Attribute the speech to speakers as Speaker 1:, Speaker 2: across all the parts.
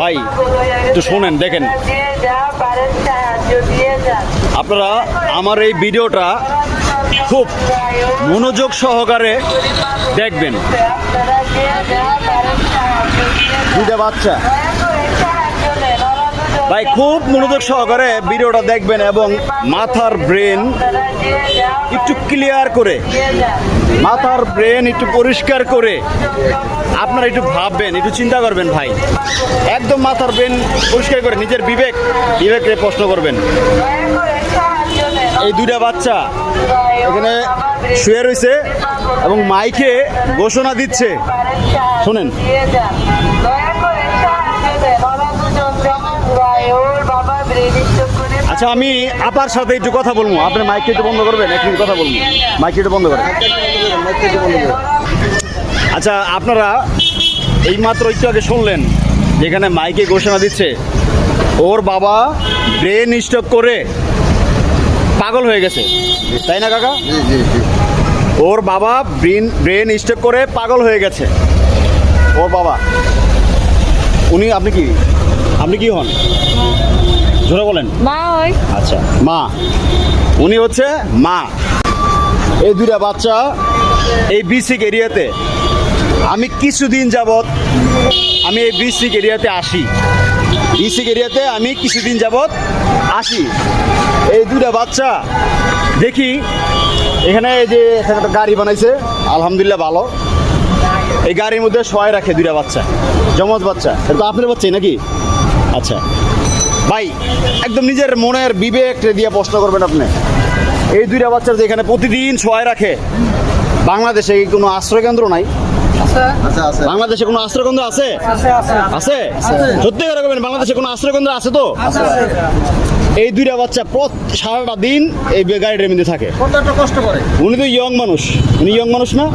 Speaker 1: ভাই একটু শোনেন, দেখেন আপনারা আমার এই ভিডিওটা খুব মনোযোগ সহকারে দেখবেন। দুইটা বাচ্চা ভাই খুব মনোযোগ সহকারে ভিডিওটা দেখবেন এবং মাথার ব্রেন একটু ক্লিয়ার করে, মাথার ব্রেন একটু পরিষ্কার করে আপনারা একটু ভাববেন, একটু চিন্তা করবেন ভাই। একদম মাথার ব্রেন পরিষ্কার করে নিজের বিবেককে প্রশ্ন করবেন। এই দুইটা বাচ্চা এখানে শুয়ে রয়েছে এবং মাইকে ঘোষণা দিচ্ছে, শোনেন। আচ্ছা, আমি আপার সাথে একটু কথা বলবো, আপনি মাইকটা একটু বন্ধ করবেন, এক মিনিট কথা বলবো, মাইকটা একটু বন্ধ করেন। আচ্ছা, আপনারা এই মাত্র একটু আগে শুনলেন যেখানে মাইকে ঘোষণা দিচ্ছে ওর বাবা ব্রেন স্ট্রোক করে পাগল হয়ে গেছে, তাই না কাকা? ওর বাবা ব্রেন স্ট্রোক করে পাগল হয়ে গেছে। ওর বাবা উনি, আপনি কি হন? জোরে বলেন।
Speaker 2: মা হয়।
Speaker 1: আচ্ছা, মা, উনি হচ্ছে মা। এই দুইটা বাচ্চা এই বিসিক এরিয়াতে, আমি কিছুদিন যাবৎ আমি এই বিসিক এরিয়াতে আসি, বিসিক এরিয়াতে আমি কিছুদিন যাবৎ আসি। এই দুইটা বাচ্চা দেখি এখানে, এই যে এখানে একটা গাড়ি বানাইছে, আলহামদুলিল্লাহ ভালো। এই গাড়ির মধ্যে শোয়াই রাখে দুইটা বাচ্চা, জমজ বাচ্চা। এটা তো আপনার বাচ্চাই নাকি? আচ্ছা ভাই, একদম নিজের মনের বিবেক দিয়ে প্রশ্ন করবেন আপনি। এই দুইটা বাচ্চার যে এখানে প্রতিদিন শোয়াই রাখে, বাংলাদেশে কোনো আশ্রয় কেন্দ্র নাই? বাংলাদেশে কোনো আশ্রয় কেন্দ্র আছে? আছে? সত্যি করে বলবেন, বাংলাদেশে কোনো আশ্রয় কেন্দ্র আছে তো? এই দুইটা বাচ্চা সারাটা দিন এই গাড়িটার মধ্যে থাকে।
Speaker 3: কষ্ট করে।
Speaker 1: উনি তো ইয়ং মানুষ, উনি ইয়ং মানুষ না?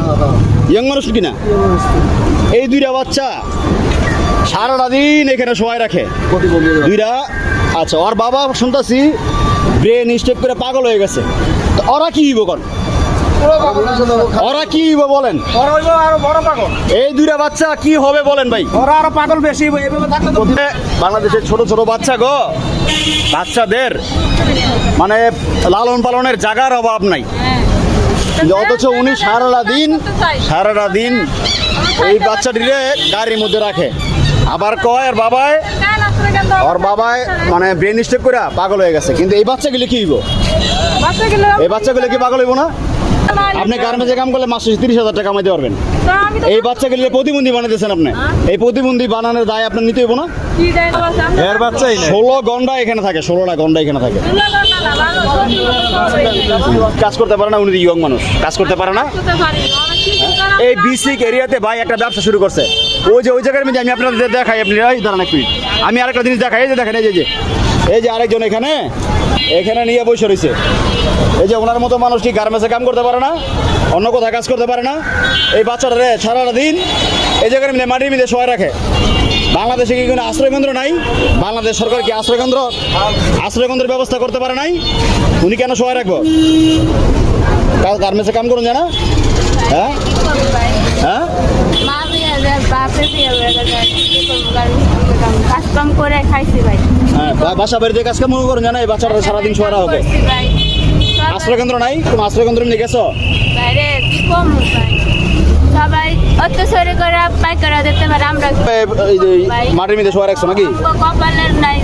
Speaker 1: ইয়ং মানুষ কিনা? এই দুইটা বাচ্চা সারাটা দিন এখানে শোয়াই রাখে দুইটা। আচ্ছা, ওর বাবা শুনতেছি ব্রেন স্ট্রোক করে পাগল হয়ে গেছে। তো ওরা কি হইব কন? ওরা কি হইব বলেন? এই দুইটা বাচ্চা কি হবে বলেন ভাই?
Speaker 3: ওরা আরো পাগল বেশি।
Speaker 1: বাংলাদেশের ছোট ছোট বাচ্চা গো, বাচ্চাদের মানে লালন পালনের জায়গার অভাব নাই, অথচ উনি সারাটা দিন এই বাচ্চাটিরে গাড়ির মধ্যে রাখে। আবার কয় ওর বাবায় মানে ব্রেন স্ট্রোক করে পাগল হয়ে গেছে। কিন্তু এই বাচ্চাগুলো কি হইব? এই বাচ্চাগুলো কি পাগল হইব না? আপনি গার্মেন্টসে কাম করলে মাসে 30,000 টাকা কামাইতে পারবেন। এই বাচ্চাগুলো প্রতিবন্ধী বানাইতেছেন আপনি, এই প্রতিবন্ধী বানানোর দায় আপনার নিতে হইব না? এর বাচ্চাই 16 ঘন্টা এখানে থাকে, 16টা ঘন্টা এখানে থাকে, কাজ করতে পারে না। উনি ইয়ং মানুষ, কাজ করতে পারে না। এই বিসিক এরিয়াতে ভাই একটা ব্যবসা শুরু করছে। ওই জায়গার মধ্যে আমি আপনাদের দেখাই, আপনি দাঁড়ান এক মিনিট, আমি আরেকটা জিনিস দেখাই। এই যে দেখেন, এই যে আরেকজন এখানে নিয়ে বসে রয়েছে। এই যে ওনার মতো মানুষ কি গার্মেন্টসে কাম করতে পারে না? অন্য কোথাও কাজ করতে পারে না? এই বাচ্চাটা সারাটা দিন এই জায়গার মধ্যে মাটির মধ্যে শোয়াই রাখে। বাংলাদেশে কি কোনো আশ্রয় কেন্দ্র নাই? বাংলাদেশ সরকার কি আশ্রয় কেন্দ্রের ব্যবস্থা করতে পারে নাই? উনি কেন শোয়াই রাখবো? গার্মেন্টসে কাম করুন জানা? হ্যাঁ হ্যাঁ, বাসা বাড়িতে কাজ কাম করুন জানা? এই বাচ্চাটা সারাদিন শোয়া হবে। আশ্রয় কেন্দ্র নাই? কোন আশ্রয় কেন্দ্র নিয়ে গেছো?
Speaker 2: সবাই অত্যাচার করে পাইকারা দিতে পারে, আমরা
Speaker 1: মাটির মধ্যে শোয়া রাখছো নাকি?
Speaker 2: কপালের নাই,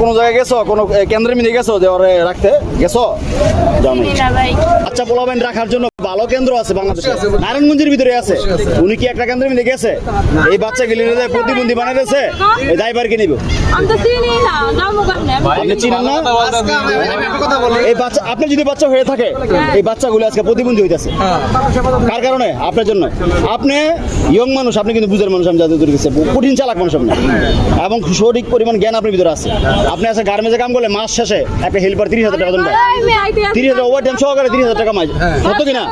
Speaker 1: কোন জায়গায় গেছো? কোন কেন্দ্রের মধ্যে গেছো যে ওরে রাখতে গেছো? আচ্ছা, পোলাবেন রাখার জন্য ভালো কেন্দ্র আছে বাংলাদেশে, নারায়ণগঞ্জের ভিতরে আছে। উনি কি একটা কেন্দ্রের মধ্যে গেছে? এই বাচ্চা গেলে প্রতিবন্ধী বানাইছে, এই দায়ভার কে নিব? আপনি চিনেন না? এই বাচ্চা, আপনি যদি বাচ্চা হয়ে থাকে, এই বাচ্চাগুলো আজকে প্রতিবন্ধী হইতেছে কার কারণে? আপনার জন্য। আপনি ইয়ং মানুষ, আপনি কিন্তু বুঝার মানুষ, আমি যাদের কাছে কঠিন চালাক মানুষ আপনি, এবং সঠিক পরিমাণ জ্ঞান আপনার ভিতরে আছে। আপনি আজকে গার্মেন্টসে কাম করলে মাস শেষে একটা হেল্পার 30,000 টাকা দেন, 30,000 ওভার টাইম সহকারে 30,000 টাকা মাই, সত্য কিনা?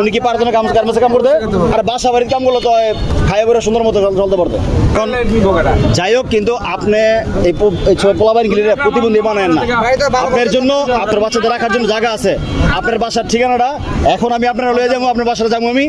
Speaker 1: উনি কি পারতেন গার্মেন্টসে কাম করতে? আর বাসা বাড়ির কাম করলে তো খাইয়ে পরে সুন্দর মতো চলতে পারতো। যাই হোক, কিন্তু আপনি এই পোলাবাড়ি গিলে প্রতিবন্ধী বানায়েন না। আপনার জন্য, আপনার বাচ্চাদের রাখার জন্য জায়গা আছে। আপনার বাসার ঠিকানাটা এখন আমি আপনার লয়ে যাবো, আপনার বাসাটা যাবো আমি।